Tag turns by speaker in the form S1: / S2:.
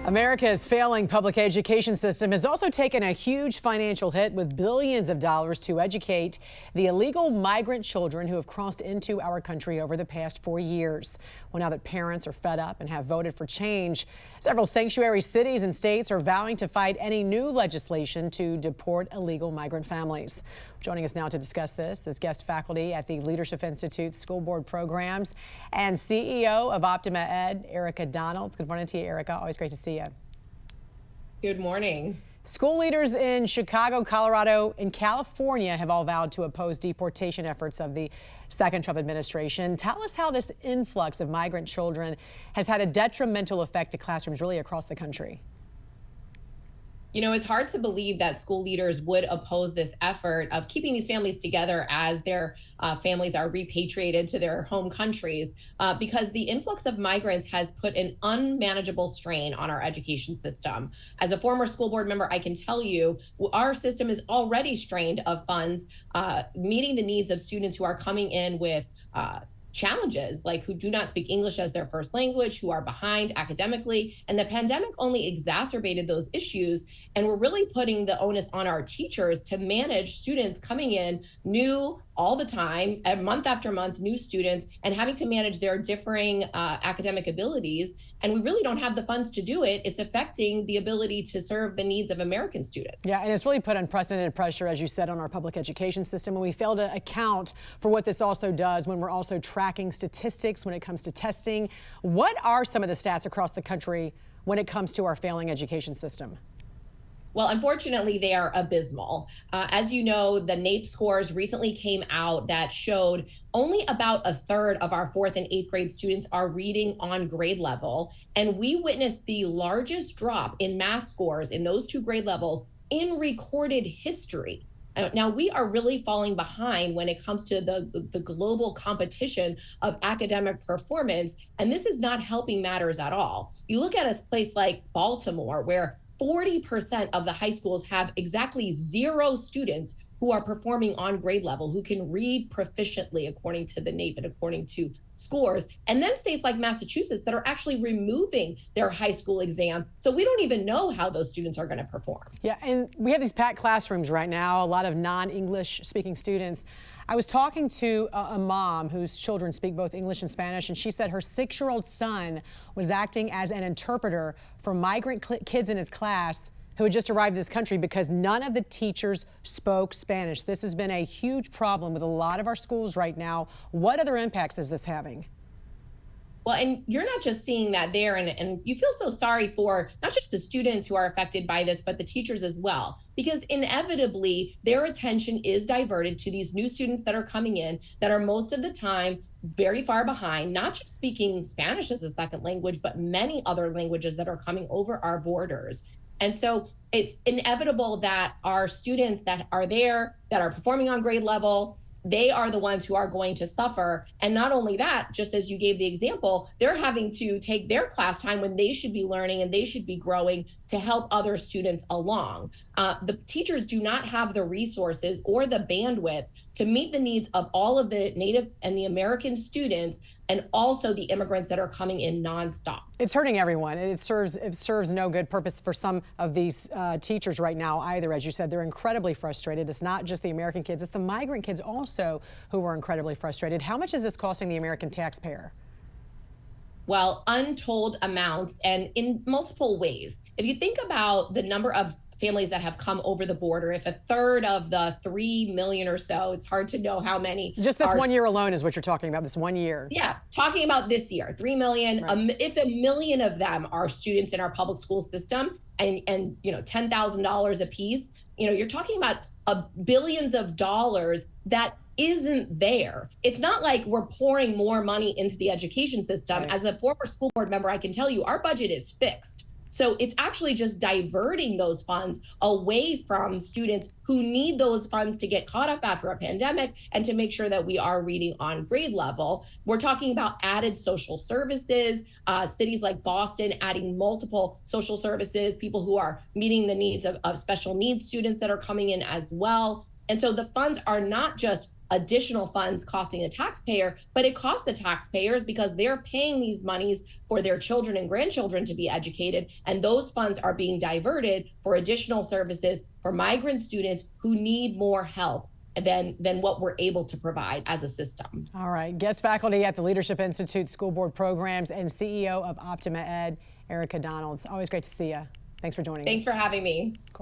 S1: America's failing public education system has also taken a huge financial hit with billions of dollars to educate the illegal migrant children who have crossed into our country over the past 4 years. Well, now that parents are fed up and have voted for change, several sanctuary cities and states are vowing to fight any new legislation to deport illegal migrant families. Joining us now to discuss this is guest faculty at the Leadership Institute School Board Programs and CEO of Optima Ed, Erika Donalds. Good morning to you, Erika. Always great to see you.
S2: Good morning.
S1: School leaders in Chicago, Colorado, and California have all vowed to oppose deportation efforts of the second Trump administration. Tell us how this influx of migrant children has had a detrimental effect to classrooms really across the country.
S2: You know, it's hard to believe that school leaders would oppose this effort of keeping these families together as their families are repatriated to their home countries, because the influx of migrants has put an unmanageable strain on our education system. As a former school board member, I can tell you our system is already strained of funds meeting the needs of students who are coming in with challenges, like who do not speak English as their first language, who are behind academically. And the pandemic only exacerbated those issues. And we're really putting the onus on our teachers to manage students coming in new all the time, month after month, new students, and having to manage their differing academic abilities. And we really don't have the funds to do it. It's affecting the ability to serve the needs of American students.
S1: Yeah, and it's really put unprecedented pressure, as you said, on our public education system. And we fail to account for what this also does when we're also tracking statistics when it comes to testing. What are some of the stats across the country when it comes to our failing education system?
S2: Well, unfortunately, they are abysmal. As you know, the NAEP scores recently came out that showed only about a third of our 4th and 8th grade students are reading on grade level. And we witnessed the largest drop in math scores in those 2 grade levels in recorded history. Now, we are really falling behind when it comes to the global competition of academic performance, and this is not helping matters at all. You look at a place like Baltimore, where 40% of the high schools have exactly 0 students who are performing on grade level, who can read proficiently according to the NAEP and according to scores. And then states like Massachusetts that are actually removing their high school exam. So we don't even know how those students are going to perform.
S1: Yeah, and we have these packed classrooms right now, a lot of non-English speaking students. I was talking to a mom whose children speak both English and Spanish, and she said her 6-year-old son was acting as an interpreter for migrant kids in his class who had just arrived in this country because none of the teachers spoke Spanish. This has been a huge problem with a lot of our schools right now. What other impacts is this having?
S2: Well, and you're not just seeing that there, and you feel so sorry for not just the students who are affected by this, but the teachers as well, because inevitably their attention is diverted to these new students that are coming in that are most of the time very far behind, not just speaking Spanish as a second language, but many other languages that are coming over our borders. And so it's inevitable that our students that are there, that are performing on grade level, they are the ones who are going to suffer. And not only that, just as you gave the example, they're having to take their class time when they should be learning and they should be growing to help other students along. The teachers do not have the resources or the bandwidth to meet the needs of all of the Native and the American students, and also the immigrants that are coming in nonstop.
S1: It's hurting everyone. It serves no good purpose for some of these teachers right now either. As you said, they're incredibly frustrated. It's not just the American kids, it's the migrant kids also who are incredibly frustrated. How much is this costing the American taxpayer?
S2: Well, untold amounts, and in multiple ways. If you think about the number of families that have come over the border, if a third of the 3 million or so, it's hard to know how many.
S1: Just this 1 year alone is what you're talking about, this 1 year.
S2: Yeah, talking about this year, 3 million. Right. If 1 million of them are students in our public school system and you know, $10,000 a piece, you know, you're talking about billions of dollars that isn't there. It's not like we're pouring more money into the education system. Right. As a former school board member, I can tell you our budget is fixed. So it's actually just diverting those funds away from students who need those funds to get caught up after a pandemic and to make sure that we are reading on grade level. We're talking about added social services, cities like Boston adding multiple social services, people who are meeting the needs of special needs students that are coming in as well. And so the funds are not just additional funds costing the taxpayer, but it costs the taxpayers because they're paying these monies for their children and grandchildren to be educated. And those funds are being diverted for additional services for migrant students who need more help than what we're able to provide as a system.
S1: All right. Guest faculty at the Leadership Institute School Board Programs and CEO of Optima Ed, Erika Donalds. Always great to see you. Thanks for joining us.
S2: Thanks for having me.